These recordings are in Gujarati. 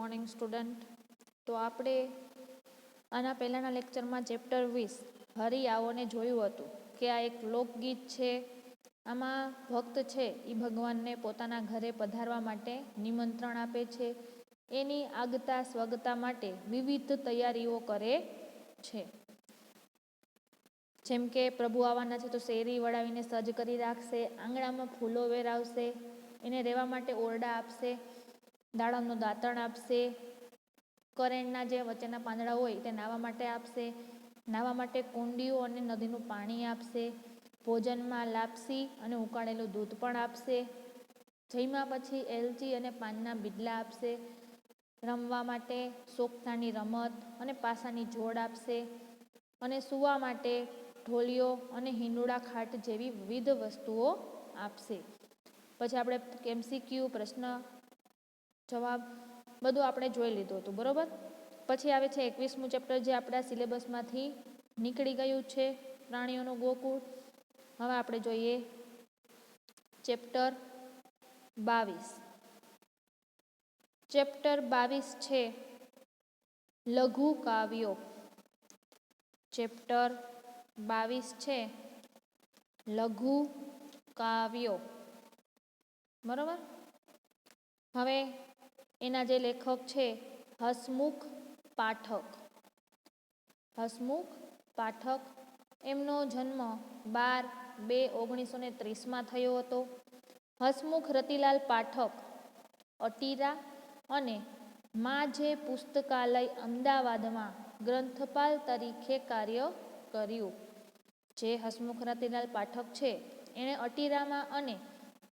Morning student. તો આપણે આના પહેલાંના લેક્ચરમાં ચેપ્ટર 20 હરી આવોને જોયું હતું કે આ એક લોકગીત છે. આમાં ભક્ત છે એ ભગવાનને પોતાના ઘરે પધારવા માટે નિમંત્રણ આપે છે. એની આગતા સ્વાગતા માટે વિવિધ તૈયારીઓ કરે છે. જેમ કે પ્રભુ આવવાના છે તો શેરી વળાવીને સજ્જ કરી રાખશે, આંગણામાં ફૂલો વેરાવશે, એને રહેવા માટે ઓરડા આપશે, દાડમનું દાંતણ આપશે, કરેણના જે વચ્ચેના પાંદડા હોય તે નાહવા માટે આપશે, નાહવા માટે કુંડીઓ અને નદીનું પાણી આપશે, ભોજનમાં લાપસી અને ઉકાળેલું દૂધ પણ આપશે, જમ્યા પછી એલચી અને પાનના બીડલા આપશે, રમવા માટે સોગઠાની રમત અને પાસાની જોડ આપશે, અને સૂવા માટે ઢોલિયો અને હિંડોળા ખાટ જેવી વિવિધ વસ્તુઓ આપશે. પછી આપણે MCQ પ્રશ્ન જવાબ બધું આપણે જોઈ લીધું હતું, બરોબર. પછી આવે છે 21મું ચેપ્ટર, જે આપણા સિલેબસમાંથી નીકળી ગયું છે, પ્રાણીઓનું ગોકુળ. હવે આપણે જોઈએ ચેપ્ટર 22. ચેપ્ટર 22 છે લઘુ કાવ્યો. ચેપ્ટર 22 છે લઘુ કાવ્યો, બરોબર. હવે એના જે લેખક છે હસમુખ પાઠક. હસમુખ પાઠક, એમનો જન્મ 12/2/1930 થયો હતો. હસમુખ રતિલાલ પાઠક અટીરા અને માજે પુસ્તકાલય અમદાવાદમાં ગ્રંથપાલ તરીકે કાર્ય કર્યું. જે હસમુખ રતિલાલ પાઠક છે એણે અટીરામાં અને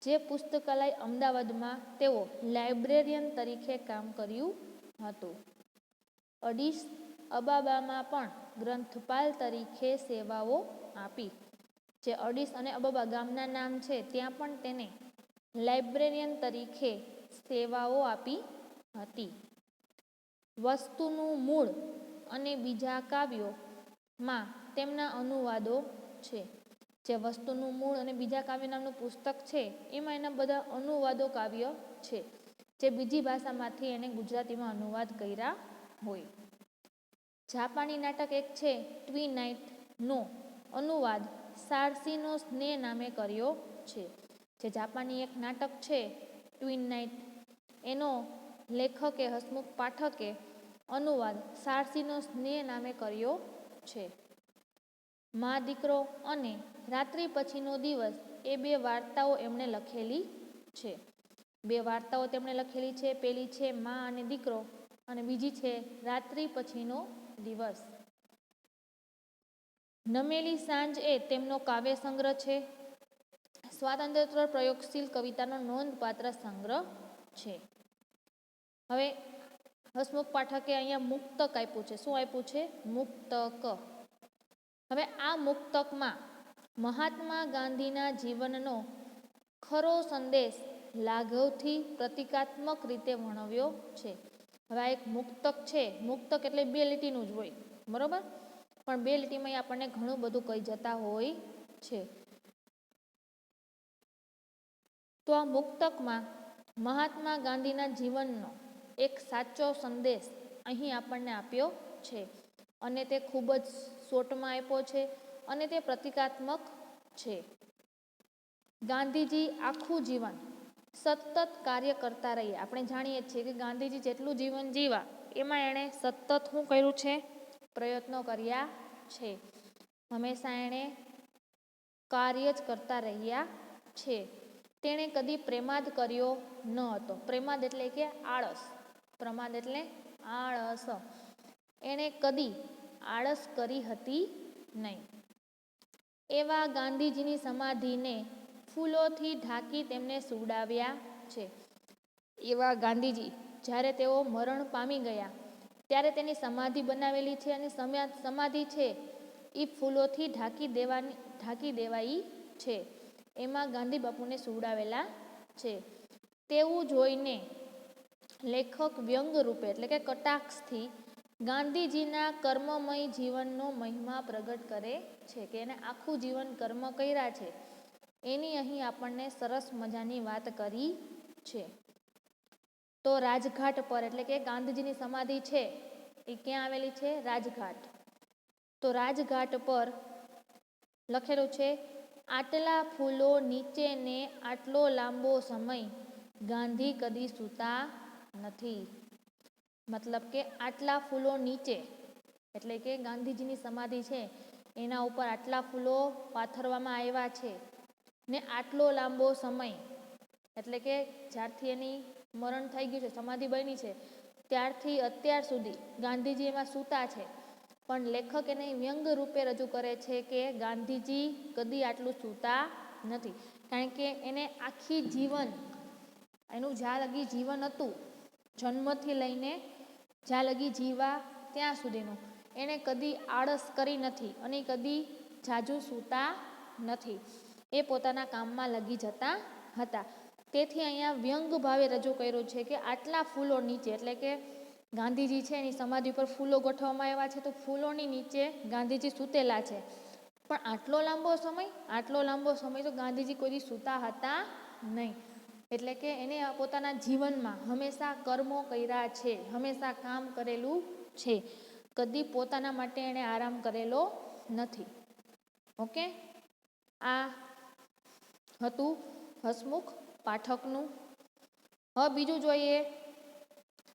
જે પુસ્તકાલય અમદાવાદમાં તેઓ લાઇબ્રેરિયન તરીકે કામ કર્યું હતું. અડીસ અબાબામાં પણ ગ્રંથપાલ તરીકે સેવાઓ આપી. જે અડીસ અને અબાબા ગામના નામ છે ત્યાં પણ તેને લાઇબ્રેરિયન તરીકે સેવાઓ આપી હતી. વસ્તુનું મૂળ અને બીજા કાવ્યોમાં તેમના અનુવાદો છે. જે વસ્તુનું મૂળ અને બીજા કાવ્ય નામનું પુસ્તક છે એમાં એના બધા અનુવાદો કાવ્ય છે, જે બીજી ભાષામાંથી એને ગુજરાતીમાં અનુવાદ કર્યા હોય. જાપાની નાટક એક છે ટ્વી નાઇટનો અનુવાદ સાર્સીનો સ્નેહ નામે કર્યો છે. જે જાપાની એક નાટક છે ટ્વી નાઇટ, એનો લેખકે હસમુખ પાઠકે અનુવાદ સાર્સીનો સ્નેહ નામે કર્યો છે. મા દીકરો અને રાત્રિ પછીનો દિવસ એ બે વાર્તાઓ એમણે લખેલી છે. બે વાર્તાઓ તેમણે લખેલી છે. પેલી છે મા અને દીકરો અને બીજી છે રાત્રિ પછીનો દિવસ. નમેલી સાંજ એ તેમનો કાવ્ય સંગ્રહ છે. સ્વાતંત્ર્યોત્તર પ્રયોગશીલ કવિતાનો નોંધપાત્ર સંગ્રહ છે. હવે હસમુખ પાઠકે અહીંયા મુક્તક આપ્યું છે. શું આપ્યું છે? મુક્તક. હવે આ મુક્તકમાં મહાત્મા ગાંધીના જીવનનો ખરો સંદેશ લાઘવથી પ્રતિકાત્મક રીતે વર્ણવ્યો છે. હવે આ એક મુક્તક છે. મુક્તક એટલે બે લીટીનું જ હોય, બરોબર. પણ બે લીટીમાં આપણને ઘણું બધું કહી જતા હોય છે. તો આ મુક્તકમાં મહાત્મા ગાંધીના જીવનનો એક સાચો સંદેશ અહીં આપણને આપ્યો છે, અને તે ખૂબ જ શોર્ટમાં આપ્યો છે અને તે પ્રતિકાત્મક છે. ગાંધીજી આખું જીવન સતત કાર્ય કરતા રહ્યા. આપણે જાણીએ છીએ કે ગાંધીજી જેટલું જીવન જીવ્યા એમાં એણે સતત શું કર્યું છે? પ્રયત્નો કર્યા છે. હંમેશા એણે કાર્ય જ કરતા રહ્યા છે. તેણે કદી પ્રેમાદ કર્યો ન હતો. પ્રેમાદ એટલે કે આળસ. પ્રમાદ એટલે આળસ. એણે કદી આળસ કરી હતી નહીં. એવા ગાંધીજીની સમાધિને ફૂલોથી ઢાંકી તેમને સુવડાવ્યા છે. એવા ગાંધીજી જ્યારે તેઓ મરણ પામી ગયા ત્યારે તેની સમાધિ બનાવેલી છે, અને સમાધિ છે એ ફૂલોથી ઢાંકી દેવાઈ છે. એમાં ગાંધી બાપુને સુવડાવેલા છે. તેવું જોઈને લેખક વ્યંગ રૂપે એટલે કે કટાક્ષથી ગાંધીજીના કર્મમય જીવનનો મહિમા પ્રગટ કરે છે. કે એને આખું જીવન કર્મ કર્યા છે એની અહીં આપણને સરસ મજાની વાત કરી છે. તો રાજઘાટ પર, એટલે કે ગાંધીજીની સમાધિ છે એ ક્યાં આવેલી છે? રાજઘાટ. તો રાજઘાટ પર લખેલું છે, આટલા ફૂલો નીચે ને આટલો લાંબો સમય ગાંધી કદી સૂતા નથી. મતલબ કે આટલા ફૂલો નીચે, એટલે કે ગાંધીજીની સમાધિ છે એના ઉપર આટલા ફૂલો પાથરવામાં આવ્યા છે ને આટલો લાંબો સમય, એટલે કે જ્યારથી એની મરણ થઈ ગયું છે, સમાધિ બની છે, ત્યારથી અત્યાર સુધી ગાંધીજી એમાં સૂતા છે. પણ લેખક એને વ્યંગ રૂપે રજૂ કરે છે કે ગાંધીજી કદી આટલું સૂતા નથી. કારણ કે એને આખી જીવન, એનું જ્યાં લગી જીવન હતું, જન્મથી લઈને જ્યાં લગી જીવા ત્યાં સુધીનું, એણે કદી આળસ કરી નથી અને કદી જાજુ સૂતા નથી. એ પોતાના કામમાં લગી જતા હતા. તેથી અહીંયા વ્યંગ ભાવે રજૂ કર્યું છે કે આટલા ફૂલો નીચે, એટલે કે ગાંધીજી છે એની સમાધિ ઉપર ફૂલો ગોઠવવામાં આવ્યા છે, તો ફૂલોની નીચે ગાંધીજી સૂતેલા છે. પણ આટલો લાંબો સમય તો ગાંધીજી કોઈ દી સૂતા હતા નહીં. એટલે કે એને પોતાના જીવનમાં હંમેશા કર્મો કર્યા છે, હંમેશા કામ કરેલું છે, કદી પોતાના માટે એણે આરામ કરેલો નથી. ઓકે, આ હતું હસમુખ પાઠકનું. હવે બીજું જોઈએ,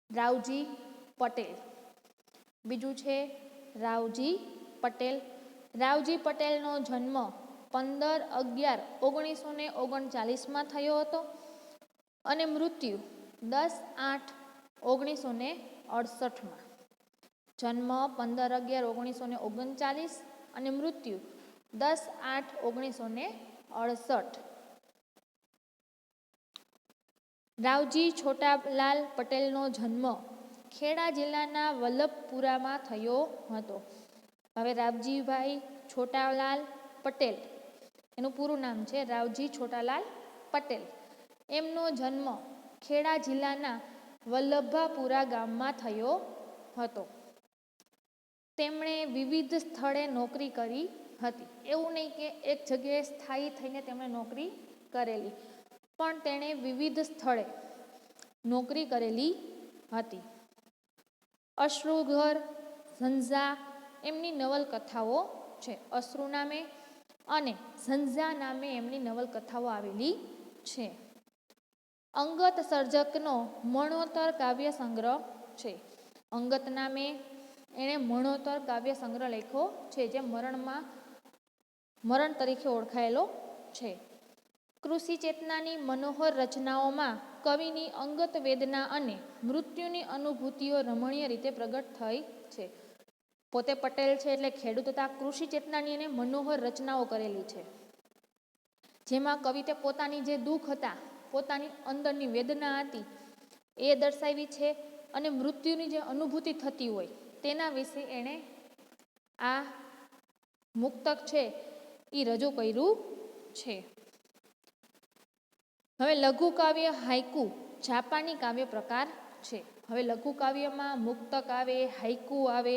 રાવજી પટેલ. બીજું છે રાવજી પટેલ. રાવજી પટેલનો જન્મ 15/11/1939 થયો હતો અને મૃત્યુ 10/8/1968. જન્મ 15/11/1939 અને મૃત્યુ 10/8/1968. રાવજી છોટાલાલ પટેલનો જન્મ ખેડા જિલ્લાના વલ્લભપુરામાં થયો હતો. હવે રાવજીભાઈ છોટાલાલ પટેલ, એનું પૂરું નામ છે રાવજી છોટાલાલ પટેલ. એમનો જન્મ ખેડા જિલ્લાના વલ્લભાપુરા ગામમાં થયો હતો. તેમણે વિવિધ સ્થળે નોકરી કરી હતી. એવું નહીં કે એક જગ્યાએ સ્થાયી થઈને તેમણે નોકરી કરેલી, પણ તેણે વિવિધ સ્થળે નોકરી કરેલી હતી. અશ્રુઘર, ઝંઝા એમની નવલકથાઓ છે. અશ્રુ નામે અને ઝંઝા નામે એમની નવલકથાઓ આવેલી છે. અંગત સર્જકનો મરણોત્તર કાવ્ય સંગ્રહ છે. અંગત નામે એણે મરણોત્તર કાવ્ય સંગ્રહ લખ્યો છે, જે મરણ તરીકે ઓળખાયેલો છે. કૃષિ ચેતનાની મનોહર રચનાઓમાં કવિની અંગત વેદના અને મૃત્યુની અનુભૂતિઓ રમણીય રીતે પ્રગટ થઈ છે. પોતે પટેલ છે એટલે ખેડૂત હતા. કૃષિ ચેતનાની એને મનોહર રચનાઓ કરેલી છે, જેમાં કવિતે પોતાની જે દુઃખ હતા, પોતાની અંદરની વેદના હતી એ દર્શાવી છે, અને મૃત્યુની જે અનુભૂતિ થતી હોય તેના વિશે એણે આ મુક્તક છે એ રજૂ કર્યું છે. હવે લઘુ કાવ્ય હાઈકુ જાપાની કાવ્ય પ્રકાર છે. હવે લઘુ કાવ્યમાં મુક્તક આવે, હાઈકુ આવે,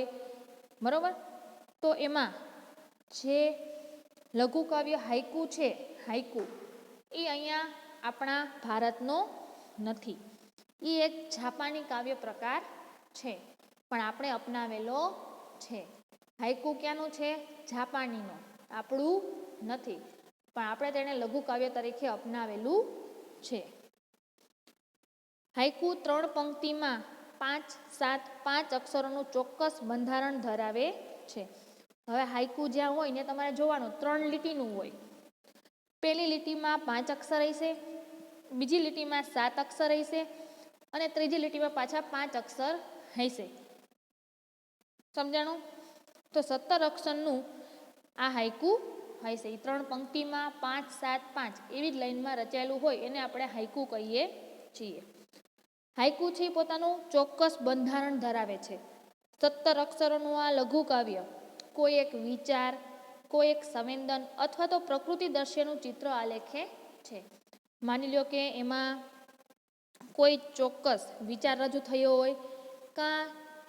બરોબર. તો એમાં જે લઘુ કાવ્ય હાઈકુ છે, હાઈકુ એ અહીંયા આપણા ભારતનો નથી. એ એક જાપાની કાવ્ય પ્રકાર છે, પણ આપણે અપનાવેલો છે. હાઈકુ ક્યાંનું છે? જાપાનીનું, આપણું નથી, પણ આપણે તેને લઘુ કાવ્ય તરીકે અપનાવેલું છે. હાઈકુ 3 પંક્તિમાં 5 અક્ષરોનું ચોક્કસ બંધારણ ધરાવે છે. હવે હાઈકુ જ્યાં હોય ને તમારે જોવાનું 3 લીટીનું હોય. પહેલી લીટીમાં 5 અક્ષર હશે, બીજી લીટીમાં 7 અક્ષર હશે અને ત્રીજી લીટીમાં પાછા 5 અક્ષર હશે. સમજાણું? તો 17 અક્ષરનું આ હાઈકુ હશે. 3 પંક્તિમાં 5, 7, 5 એવી જ લાઈનમાં રચાયેલું હોય એને આપણે હાઈકુ કહીએ છીએ. હાઈકુ છે પોતાનું ચોક્કસ બંધારણ ધરાવે છે. 17 અક્ષરોનું આ લઘુ કાવ્ય કોઈ એક વિચાર, કોઈ એક સંવેદન અથવા તો પ્રકૃતિ દ્રશ્યનું ચિત્ર આલેખે છે. માની લો કે એમાં કોઈ ચોક્કસ વિચાર રજૂ થયો હોય, કાં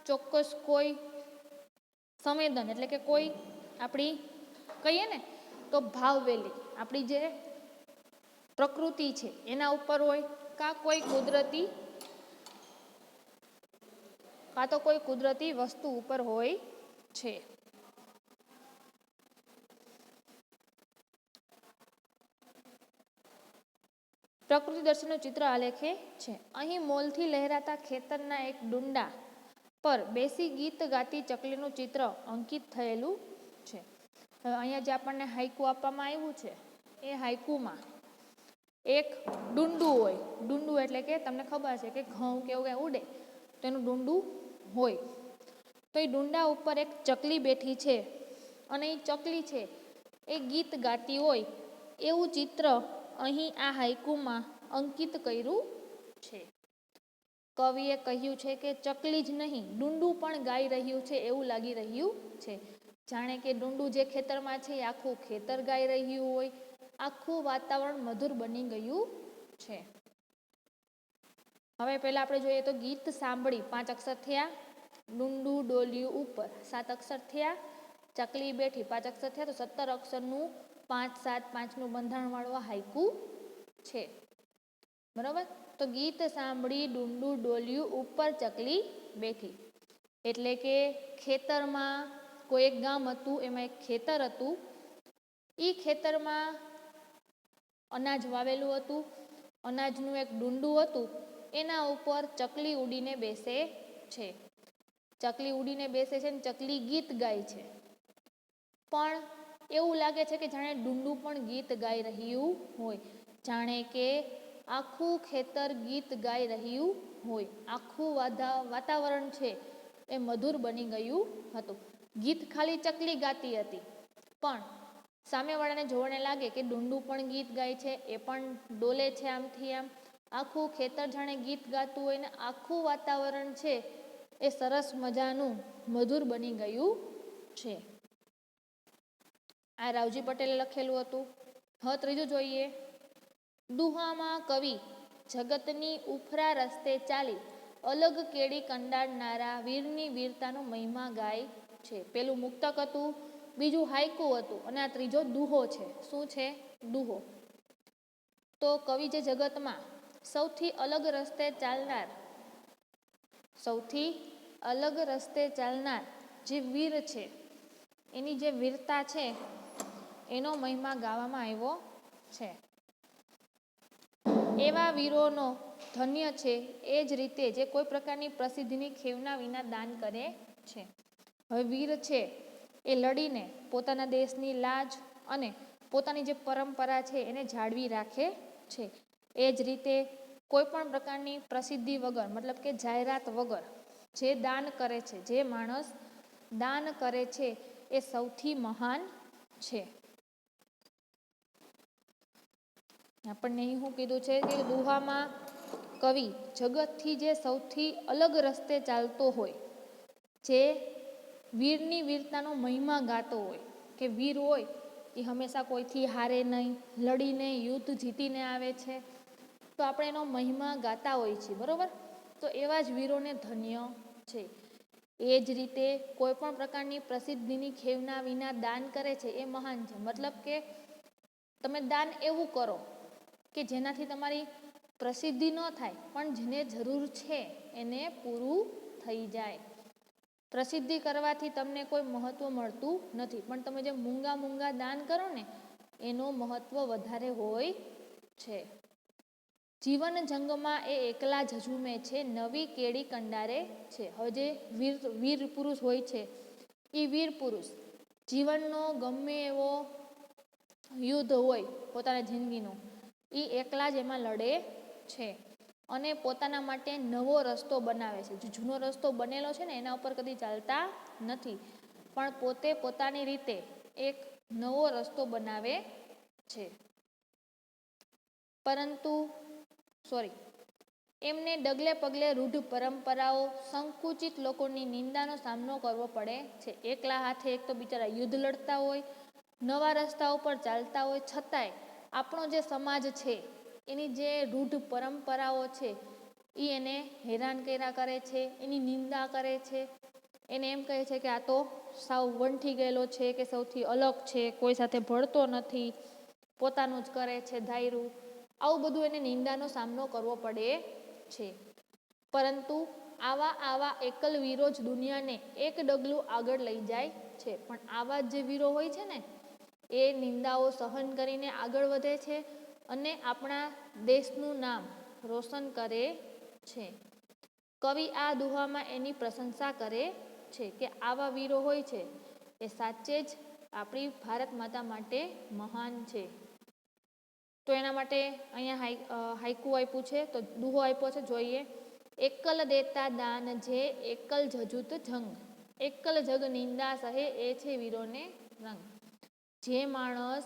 ચોક્કસ કોઈ સંવેદન, એટલે કે કોઈ આપણી કહીએ ને તો ભાવવેલી આપણી જે પ્રકૃતિ છે એના ઉપર હોય, કાં કોઈ કુદરતી કાં તો કોઈ કુદરતી વસ્તુ ઉપર હોય છે. પ્રકૃતિ દર્શનનું ચિત્ર આલેખે છે. અહીં મોલથી લહેરાતા ખેતરના એક ડુંડા પર બેસી ગીત ગાતી ચકલીનું ચિત્ર અંકિત થયેલું છે. હવે અહીંયા જે આપણને હાઈકુ આપવામાં આવ્યું છે એ હાઈકુમાં એક ડુંડું હોય. ડુંડું એટલે કે તમને ખબર છે કે ઘઉં કે એવું કંઈ ઉડે તો એનું ડુંડું હોય. તો એ ડુંડા ઉપર એક ચકલી બેઠી છે અને એ ચકલી છે એ ગીત ગાતી હોય એવું ચિત્ર અહીં આ હાઈકુમાં અંકિત કર્યું છે. કવિએ કહ્યું છે કે ચકલી જ નહીં ડુંડું પણ ગાઈ રહ્યું છે એવું લાગી રહ્યું છે. જાણે કે ડુંડું જે ખેતરમાં છે એ આખું ખેતર ગાઈ રહ્યું હોય, આખું વાતાવરણ મધુર બની ગયું છે. હવે પહેલાં આપણે જોઈએ તો ગીત સાંભળી 5 અક્ષર થયા, ડુંડું ડોલ્યું ઉપર 7 અક્ષર થયા, ચકલી બેઠી 5 અક્ષર થયા, તો 17 અક્ષરનું 5, 7, 5નું બંધારણવાળું આ હાઈકુ છે. બરાબર. તો ગીત સાંભળી ડુંડું ડોલ્યું ઉપર ચકલી બેઠી એટલે કે ખેતરમાં કોઈ એક ગામ હતું, એમાં એક ખેતર હતું. એ ખેતરમાં અનાજ વાવેલું હતું. અનાજનું એક ડુંડું હતું, એના ઉપર ચકલી ઉડીને બેસે છે. ચકલી ઉડીને બેસે છે ને ચકલી ગીત ગાય છે. પણ એવું લાગે છે કે જાણે ડુંડું પણ ગીત ગાઈ રહ્યું હોય, જાણે કે આખું ખેતર ગીત ગાઈ રહ્યું હોય, આખું વાતાવરણ છે એ મધુર બની ગયું હતું. ગીત ખાલી ચકલી ગાતી હતી, પણ સામેવાળાને જોવાને લાગે કે ડુંડું પણ ગીત ગાય છે, એ પણ ડોલે છે આમથી આમ. આખું ખેતર જાણે ગીત ગાતું હોય ને આખું વાતાવરણ છે એ સરસ મજાનું મધુર બની ગયું છે. આ રાવજી પટેલે લખેલું હતું. હવે ત્રીજું જોઈએ. દુહામાં કવિ જગતની ઉફરા રસ્તે ચાલી અલગ કેડી કંડારનારા વીરની વીરતાનો મહિમા ગાય છે. પેલું મુક્તક હતું, બીજું હાઈકુ હતું અને આ ત્રીજો દુહો છે. શું છે? દુહો. તો કવિ જે જગતમાં સૌથી અલગ રસ્તે ચાલનાર જે વીર છે, એની જે વીરતા છે એનો મહિમા ગાવામાં આવ્યો છે. એવા વીરોનો ધન્ય છે એ જ રીતે જે કોઈ પ્રકારની પ્રસિદ્ધિની ખેવના વિના દાન કરે છે. હવે વીર છે એ લડીને પોતાના દેશની લાજ અને પોતાની જે પરંપરા છે એને જાળવી રાખે છે. એ જ રીતે કોઈ પણ પ્રકારની પ્રસિદ્ધિ વગર, મતલબ કે જાહેરાત વગર જે દાન કરે છે, જે માણસ દાન કરે છે એ સૌથી મહાન છે. આપણને અહીં શું કીધું છે કે દુહામાં કવિ જગતથી જે સૌથી અલગ રસ્તે ચાલતો હોય, જે વીરની વીરતાનો મહિમા ગાતો હોય, કે વીર હોય એ હંમેશા કોઈથી હારે નહીં, લડીને યુદ્ધ જીતીને આવે છે, તો આપણે એનો મહિમા ગાતા હોઈએ છીએ. બરાબર. તો એવા જ વીરોને ધન્ય છે. એ જ રીતે કોઈ પણ પ્રકારની પ્રસિદ્ધિની ખેવના વિના દાન કરે છે એ મહાન છે. મતલબ કે તમે દાન એવું કરો કે જેનાથી તમારી પ્રસિદ્ધિ ન થાય, પણ જેને જરૂર છે એને પૂરું થઈ જાય. પ્રસિદ્ધિ કરવાથી તમને કોઈ મહત્વ મળતું નથી, પણ તમે જે મૂંગા દાન કરો ને એનું મહત્વ વધારે હોય છે. જીવન જંગમાં એ એકલા ઝઝુમે છે, નવી કેડી કંડારે છે. હવે જે વીર પુરુષ હોય છે એ વીર પુરુષ જીવનનો ગમે એવો યુદ્ધ હોય પોતાના જિંદગીનો, એ એકલા જ એમાં લડે છે અને પોતાના માટે નવો રસ્તો બનાવે છે. જે જૂનો રસ્તો બનેલો છે ને એના ઉપર કદી ચાલતા નથી, પણ પોતે પોતાની રીતે એક નવો રસ્તો બનાવે છે. એમને ડગલે પગલે રૂઢ પરંપરાઓ, સંકુચિત લોકોની નિંદાનો સામનો કરવો પડે છે. એકલા હાથે એક તો બિચારા યુદ્ધ લડતા હોય, નવા રસ્તા ઉપર ચાલતા હોય, છતાંય આપણો જે સમાજ છે એની જે રૂઢ પરંપરાઓ છે એ એને હેરાન કર્યા કરે છે, એની નિંદા કરે છે. એને એમ કહે છે કે આ તો સાવ વંઠી ગયેલો છે, કે સૌથી અલગ છે, કોઈ સાથે ભળતો નથી, પોતાનું જ કરે છે ધાયરું. આવું બધું એને નિંદાનો સામનો કરવો પડે છે. પરંતુ આવા આવા એકલ વીરો જ દુનિયાને એક ડગલું આગળ લઈ જાય છે. પણ આવા જે વીરો હોય છે ને એ નિંદાઓ સહન કરીને આગળ વધે છે અને આપણા દેશનું નામ રોશન કરે છે. કવિ આ દુહામાં એની પ્રશંસા કરે છે કે આવા વીરો હોય છે એ સાચે જ આપણી ભારત માતા માટે મહાન છે. તો એના માટે અહીંયા હાઈકુ આપ્યું છે, તો દુહો આપ્યો છે, જોઈએ. એકલ દેતા દાન જે એકલ જજુત જંગ, એકલ જગ નિંદા સહે એ છે વીરોને રંગ. જે માણસ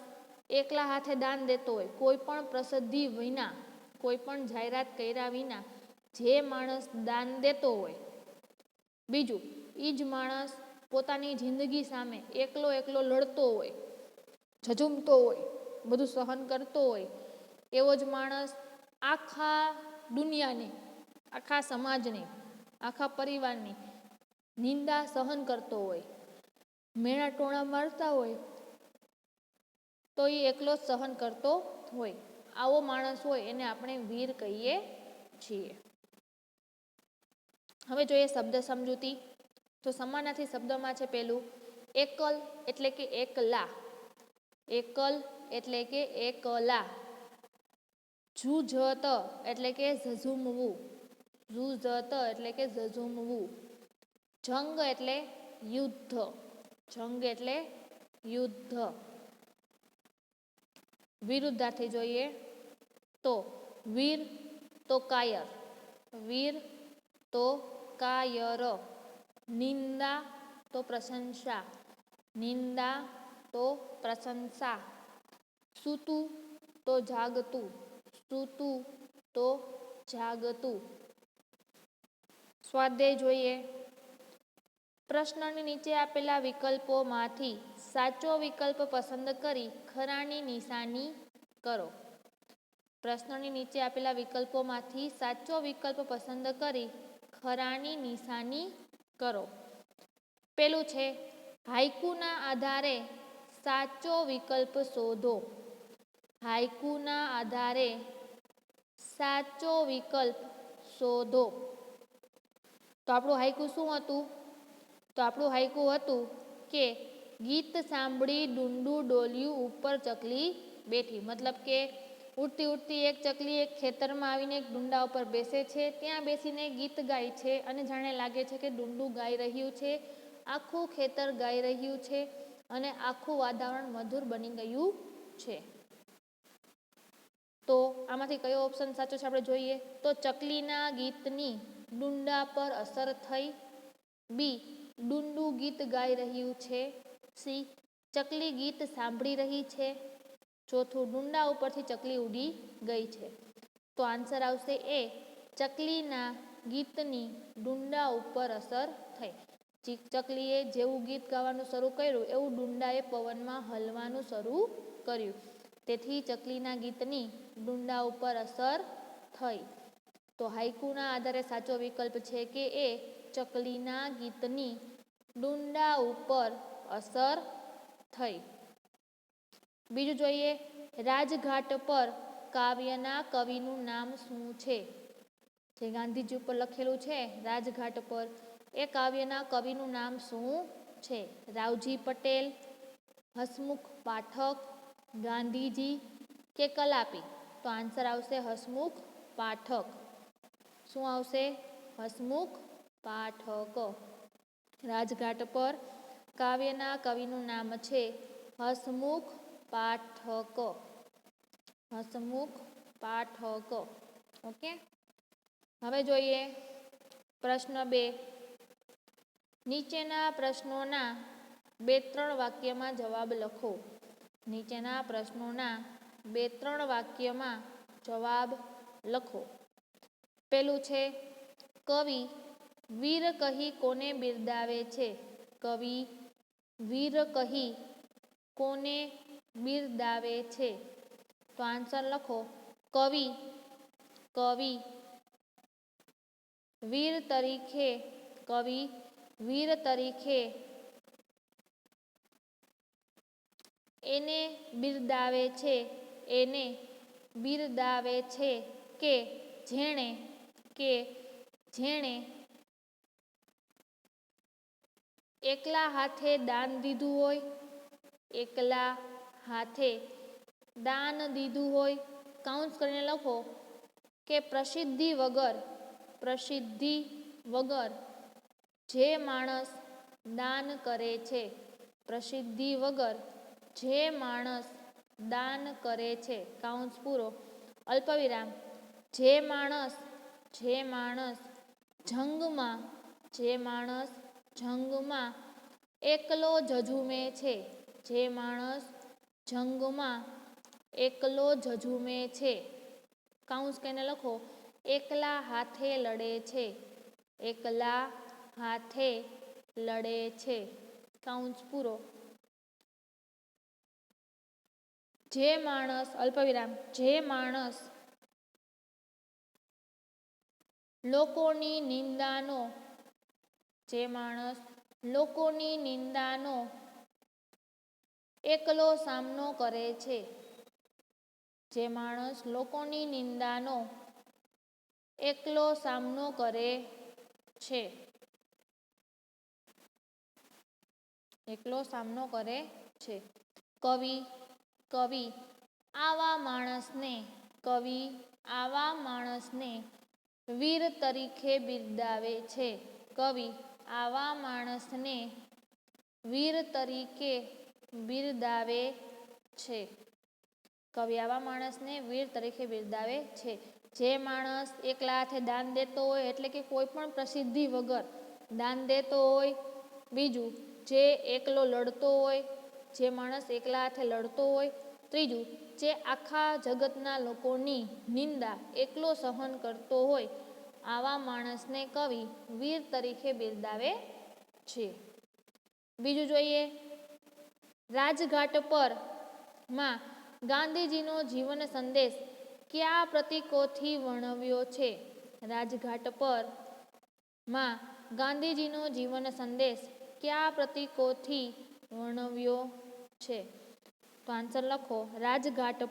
એકલા હાથે દાન દેતો હોય, કોઈ પણ પ્રસિદ્ધિ વિના, કોઈ પણ જાહેરાત કર્યા વિના જે માણસ દાન દેતો હોય, બીજું એ જ માણસ પોતાની જિંદગી સામે એકલો એકલો લડતો હોય, ઝઝૂમતો હોય, બધું સહન કરતો હોય, એવો જ માણસ આખા દુનિયાની, આખા સમાજની, આખા પરિવારની નિંદા સહન કરતો હોય, મેણા ટોણા મારતા હોય તો એ એકલો જ સહન કરતો હોય. આવો માણસ હોય એને આપણે વીર કહીએ છીએ. હવે જોઈએ શબ્દ સમજૂતી. તો સમાનાર્થી શબ્દમાં છે પેલું એકલ એટલે કે એકલા, એકલ એટલે કે એકલા. જુઝત એટલે કે ઝઝૂમવું, જુઝત એટલે કે ઝઝૂમવું. જંગ એટલે યુદ્ધ, જંગ એટલે યુદ્ધ. વિરુદ્ધાર્થી જોઈએ તો વીર તો કાયર, વીર તો કાયર. નિંદા તો પ્રશંસા, નિંદા તો પ્રશંસા. સૂતું તો જાગતું, સૂતું તો જાગતું. સ્વાધ્યાય જોઈએ. પ્રશ્નની નીચે આપેલા વિકલ્પોમાંથી સાચો વિકલ્પ પસંદ કરી ખરાની નિશાની કરો. પ્રશ્નની નીચે આપેલા વિકલ્પોમાંથી સાચો વિકલ્પ પસંદ કરી ખરાની નિશાની કરો. પેલું છે હાઈકુના આધારે સાચો વિકલ્પ શોધો. હાઈકુના આધારે સાચો વિકલ્પ શોધો. તો આપણું હાઈકુ શું હતું? તો આપણું હાઈકુ હતું કે ગીત સાંભળી ડુંડું ડોલ્યું ઉપર ચકલી બેઠી. મતલબ કે ઉડતી ઉડતી એક ચકલી એક ખેતરમાં આવીને એક ડુંડા ઉપર બેસે છે, ત્યાં બેસીને ગીત ગાય છે અને જાણે લાગે છે કે ડુંડું ગાઈ રહ્યું છે, આખું ખેતર ગાઈ રહ્યું છે અને આખું વાતાવરણ મધુર બની ગયું છે. તો આમાંથી કયો ઓપ્શન સાચો છે આપણે જોઈએ. તો ચકલીના ગીતની ડુંડા પર અસર થઈ. બી ડુંડું ગીત ગાઈ રહ્યું છે. સી ચકલી ગીત સાંભળી રહી છે. ચોથું ડુંડા ઉપરથી ચકલી ઉડી ગઈ છે. તો આન્સર આવશે એ ચકલીના ગીતની ડુંડા ઉપર અસર થઈ. ચકલીએ જેવું ગીત ગાવાનું શરૂ કર્યું એવું ડુંડાએ પવનમાં હલવાનું શરૂ કર્યું, તેથી ચકલીના ગીતની ડુંડા ઉપર અસર થઈ. તો હાઈકુના આધારે સાચો વિકલ્પ છે કે એ ચકલીના ગીતની ડુંડા ઉપર અસર થઈ. બીજું જોઈએ. રાજઘાટ પર કાવ્યના કવિનું નામ શું છે? જે ગાંધીજી ઉપર લખેલું છે રાજઘાટ પર, એ કાવ્યના કવિનું નામ શું છે? રાવજી પટેલ, હસમુખ પાઠક, ગાંધીજી કે કલાપી? તો આન્સર આવશે હસમુખ પાઠક. શું આવશે? હસમુખ પાઠક. રાજઘાટ પર કાવ્યના કવિનું નામ છે હસમુખ પાઠક, હસમુખ પાઠક. ઓકે. હવે જોઈએ પ્રશ્ન 2. નીચેના પ્રશ્નોના 2-3 વાક્યમાં જવાબ લખો. નીચેના પ્રશ્નોના 2-3 વાક્યમાં જવાબ લખો. પેલું છે કવિ વીર કહી કોને બિરદાવે છે? કવિ વીર કહી કોને બિરદાવે છે? તો આન્સર લખો કવિ, કવિ વીર તરીકે, કવિ વીર તરીકે એને બિરદાવે છે, એને બિરદાવે છે કે જેણે એકલા હાથે દાન દીધું હોય, એકલા હાથે દાન દીધું હોય. કાઉન્સ કરીને લખો કે પ્રસિદ્ધિ વગર જે માણસ દાન કરે છે, પ્રસિદ્ધિ વગર જે માણસ દાન કરે છે, કાઉન્સ પૂરો, અલ્પવિરામ, જે માણસ જંગમાં એકલો ઝઝૂમે છે, જે માણસ જંગમાં એકલો ઝઝૂમે છે. કાઉન્સ કરીને લખો એકલા હાથે લડે છે, એકલા હાથે લડે છે, કાઉન્સ પૂરો. જે માણસ અલ્પવિરામ, જે માણસ લોકોની નિંદાનો એકલો સામનો કરે છે, જે માણસ લોકોની નિંદાનો એકલો સામનો કરે છે, એકલો સામનો કરે છે. કવિ આવા માણસને વીર તરીકે બિરદાવે છે, કવિ આવા માણસને વીર તરીકે બિરદાવે છે, કવિ આવા માણસને વીર તરીકે બિરદાવે છે. જે માણસ એકલા હાથે દાન દેતો હોય એટલે કે કોઈ પણ પ્રસિદ્ધિ વગર દાન દેતો હોય. બીજું, જે એકલો લડતો હોય, જે માણસ એકલા હાથે લડતો હોય. ત્રીજું, જે આખા જગતના લોકોની નિંદા એકલો સહન કરતો હોય. આવા માણસને કવિ વીર તરીકે બિરદાવે છે. બીજું જોઈએ, રાજઘાટ પર માં ગાંધીજીનો જીવન સંદેશ કયા પ્રતીકોથી વર્ણવ્યો છે? રાજઘાટ પર માં ગાંધીજીનો જીવન સંદેશ કયા પ્રતીકોથી વર્ણવ્યો છે? તો આન્સર લખો રાજઘાટ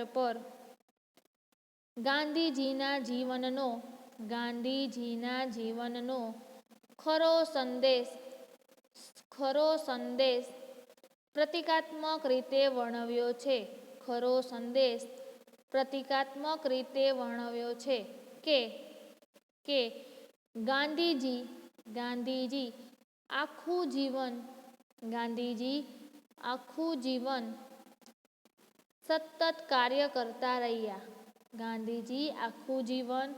પર ગાંધીજીના જીવનનો ખરો સંદેશ પ્રતીકાત્મક રીતે વર્ણવ્યો છે. ખરો સંદેશ પ્રતીકાત્મક રીતે વર્ણવ્યો છે કે ગાંધીજી આખું જીવન સતત કાર્ય કરતા રહ્યા. ગાંધીજી આખું જીવન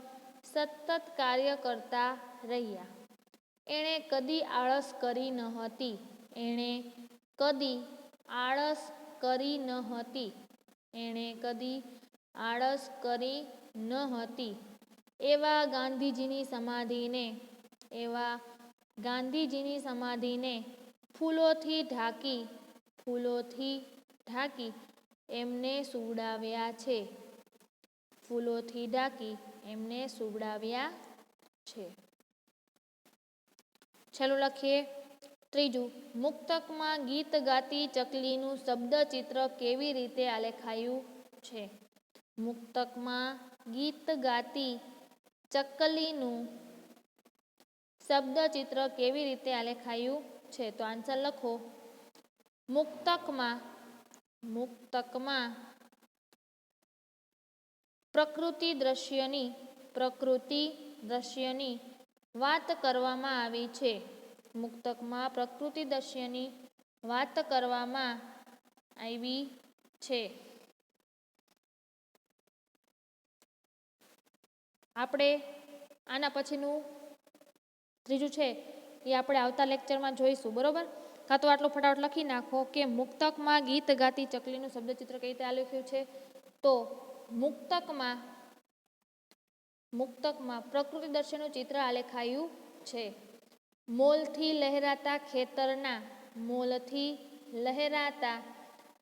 સતત કાર્ય કરતા રહ્યા. એણે કદી આળસ કરી ન હતી. એણે કદી આળસ કરી ન હતી. એણે કદી આળસ કરી ન હતી. એવા ગાંધીજીની સમાધિને ફૂલોથી ઢાંકી એમને સુવડાવ્યા છે. ફૂલોથી ઢાંકી એમને સુવડાવ્યા છે. છેલ્લું લખીએ. ત્રીજું, મુક્તકમાં ગીત ગાતી ચકલીનું શબ્દચિત્ર કેવી રીતે આલેખાયું છે? મુક્તકમાં ગીત ગાતી ચકલીનું શબ્દચિત્ર કેવી રીતે આલેખાયું છે? તો આન્સર લખો મુક્તકમાં પ્રકૃતિ દ્રશ્યની વાત કરવામાં આવી છે. મુક્તકમાં પ્રકૃતિ દ્રશ્યની વાત કરવામાં આવી છે. આપણે આના પછીનું ત્રીજું છે એ આપણે આવતા લેક્ચરમાં જોઈશું, બરોબર? કાં તો આટલું ફટાફટ લખી નાખો કે મુક્તકમાં ગીત ગાતી ચકલીનું શબ્દચિત્ર કઈ રીતે આલેખ્યું છે. તો મુક્તકમાં પ્રકૃતિ દ્રશ્યનું ચિત્ર આલેખાયું છે. મોલથી લહેરાતા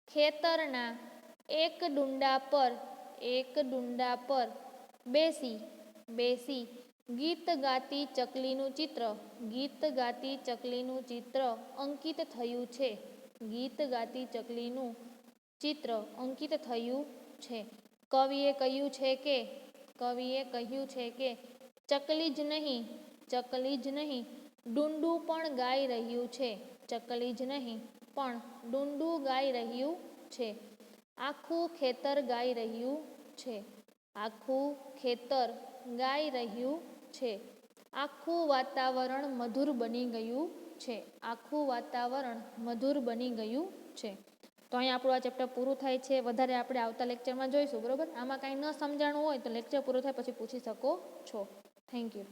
ખેતરના એક ડુંડા પર બેસી ગીત ગાતી ચકલીનું ચિત્ર અંકિત થયું છે. ગીત ગાતી ચકલીનું ચિત્ર અંકિત થયું છે. કવિએ કહ્યું છે કે કવિએ કહ્યું છે કે ચકલી જ નહીં ડુંડું પણ ગાઈ રહ્યું છે. ચકલી જ નહીં પણ ડુંડું ગાઈ રહ્યું છે. આખું ખેતર ગાઈ રહ્યું છે. આખું ખેતર ગાઈ રહ્યું છે. આખું વાતાવરણ મધુર બની ગયું છે. આખું વાતાવરણ મધુર બની ગયું છે. તો અહીં આપણું આ ચેપ્ટર પૂરું થાય છે. વધારે આપણે આવતા લેક્ચરમાં જોઈશું. બરાબર, આમાં કાંઈ ન સમજાણું હોય તો લેક્ચર પૂરું થાય પછી પૂછી શકો છો. Thank you.